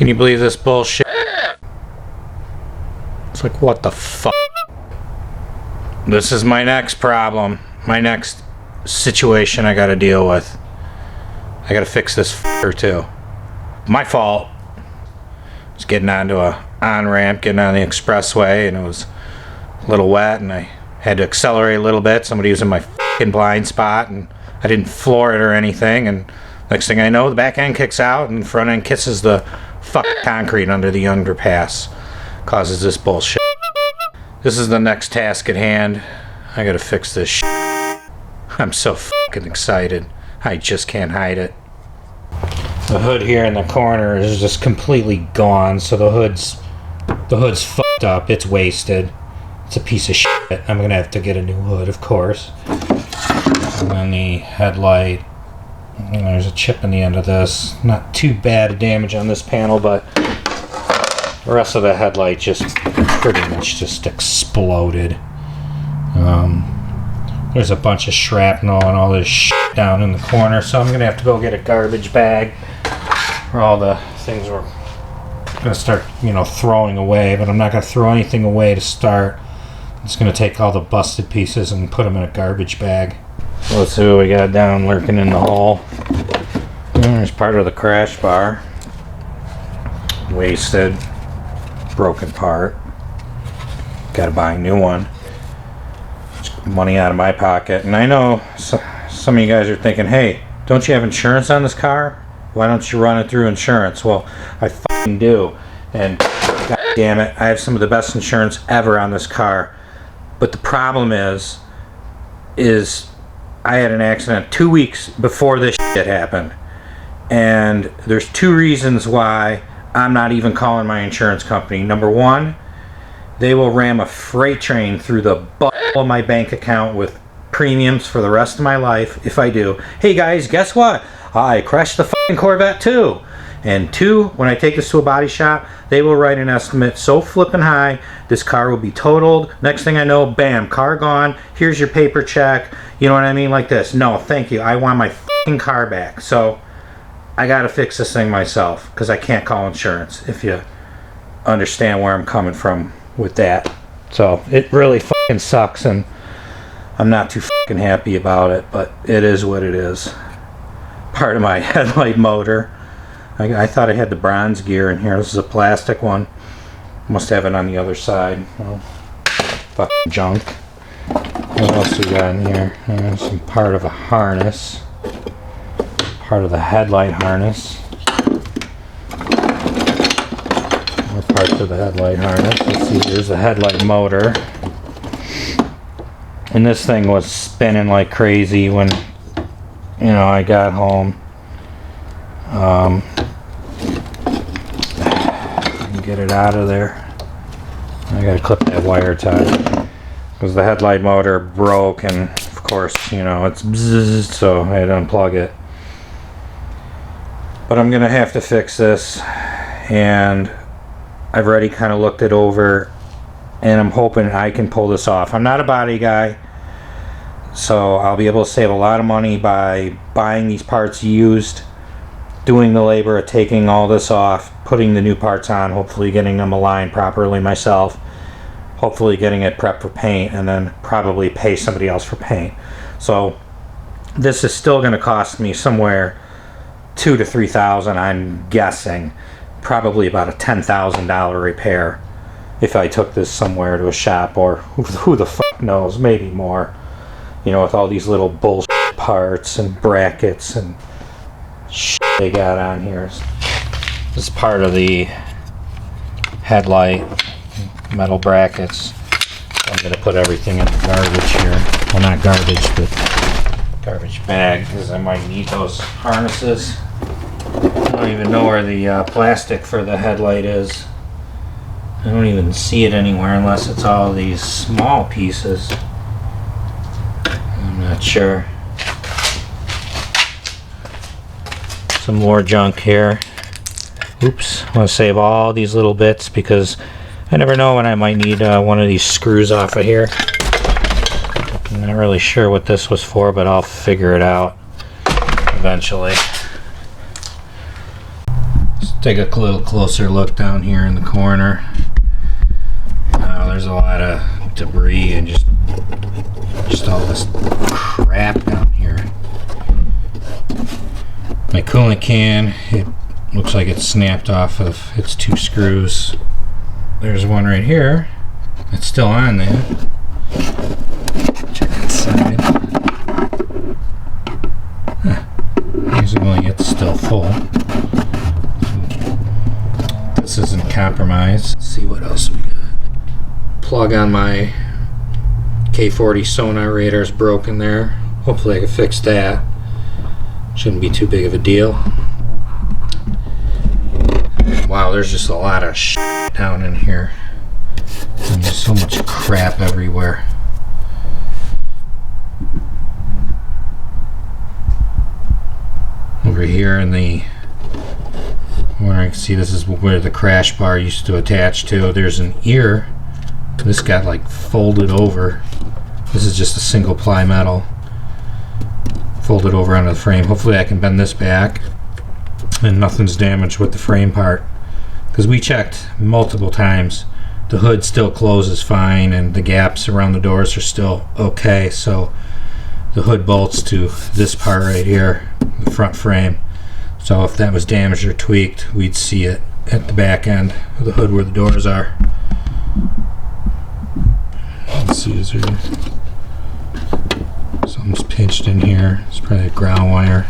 Can you believe this bullshit? It's like, what the fuck? This is my next problem. My next situation I gotta deal with. I gotta fix this fucker too. My fault. I was getting onto a on-ramp, getting on the expressway, and it was a little wet, and I had to accelerate a little bit. Somebody was in my fucking blind spot, and I didn't floor it or anything, and next thing I know, the back end kicks out, and the front end kisses the fucking concrete under the underpass. Causes this bullshit. This is the next task at hand. I gotta fix this shit. I'm so fucking excited. I just can't hide it. The hood here in the corner is just completely gone, so the hood's fucked up. It's wasted. It's a piece of shit. I'm gonna have to get a new hood, of course. And then the headlight. And there's a chip in the end of this. Not too bad damage on this panel, but the rest of the headlight just pretty much just exploded. There's a bunch of shrapnel and all this shit down in the corner, so I'm gonna have to go get a garbage bag for all the things we're gonna start, throwing away. But I'm not gonna throw anything away to start. I'm just gonna take all the busted pieces and put them in a garbage bag. So let's see what we got down lurking in the hole. There's part of the crash bar. Wasted. Broken part. Gotta buy a new one. Money out of my pocket. And I know some of you guys are thinking, hey, don't you have insurance on this car? Why don't you run it through insurance? Well, I fucking do. And god damn it, I have some of the best insurance ever on this car. But the problem is I had an accident 2 weeks before this shit happened. And there's two reasons why I'm not even calling my insurance company. Number one, they will ram a freight train through the butt of my bank account with premiums for the rest of my life if I do. Hey guys, guess what? I crashed the fucking Corvette too. And two, when I take this to a body shop, they will write an estimate so flippin' high, this car will be totaled. Next thing I know, bam, car gone. Here's your paper check. You know what I mean? Like this. No, thank you. I want my fucking car back. So I gotta fix this thing myself because I can't call insurance, if you understand where I'm coming from with that. So it really fucking sucks, and I'm not too fucking happy about it, but it is what it is. Part of my headlight motor. I thought I had the bronze gear in here. This is a plastic one. Must have it on the other side. Well, fucking junk. What else we got in here? Some part of a harness. Part of the headlight harness. More parts of the headlight harness. Let's see, here's the headlight motor. And this thing was spinning like crazy when, I got home. Get it out of there. I gotta clip that wire tie because the headlight motor broke, and of course, it's bzzz, so I had to unplug it. But I'm gonna have to fix this, and I've already kind of looked it over, and I'm hoping I can pull this off. I'm not a body guy, so I'll be able to save a lot of money by buying these parts used, doing the labor of taking all this off, putting the new parts on, hopefully getting them aligned properly myself, hopefully getting it prepped for paint, and then probably pay somebody else for paint. So this is still going to cost me somewhere $2,000 to $3,000, I'm guessing. Probably about a $10,000 repair if I took this somewhere to a shop, or who the fuck knows, maybe more. With all these little bullshit parts and brackets and shit they got on here. This is part of the headlight, metal brackets. I'm going to put everything in the garbage here. Well, not garbage, but garbage bag, because I might need those harnesses. I don't even know where the plastic for the headlight is. I don't even see it anywhere unless it's all these small pieces. I'm not sure. Some more junk here. Oops, I want to save all these little bits because I never know when I might need one of these screws off of here. I'm not really sure what this was for, but I'll figure it out eventually. Take a little closer look down here in the corner. There's a lot of debris and just all this crap down here. My coolant can, it looks like it's snapped off of its 2 screws. There's one right here. It's still on there. Check inside. Usually it's still full. This isn't compromised. Let's see what else we got. Plug on my K40 sonar radar is broken there. Hopefully I can fix that. Shouldn't be too big of a deal. Wow, there's just a lot of shit down in here. And there's so much crap everywhere. Over here in the, where I can see, this is where the crash bar used to attach to. There's an ear. This got like folded over. This is just a single ply metal folded over onto the frame. Hopefully I can bend this back and nothing's damaged with the frame part, because we checked multiple times. The hood still closes fine and the gaps around the doors are still okay. So the hood bolts to this part right here, the front frame. So if that was damaged or tweaked, we'd see it at the back end of the hood where the doors are. Let's see, is there something's pinched in here? It's probably a ground wire.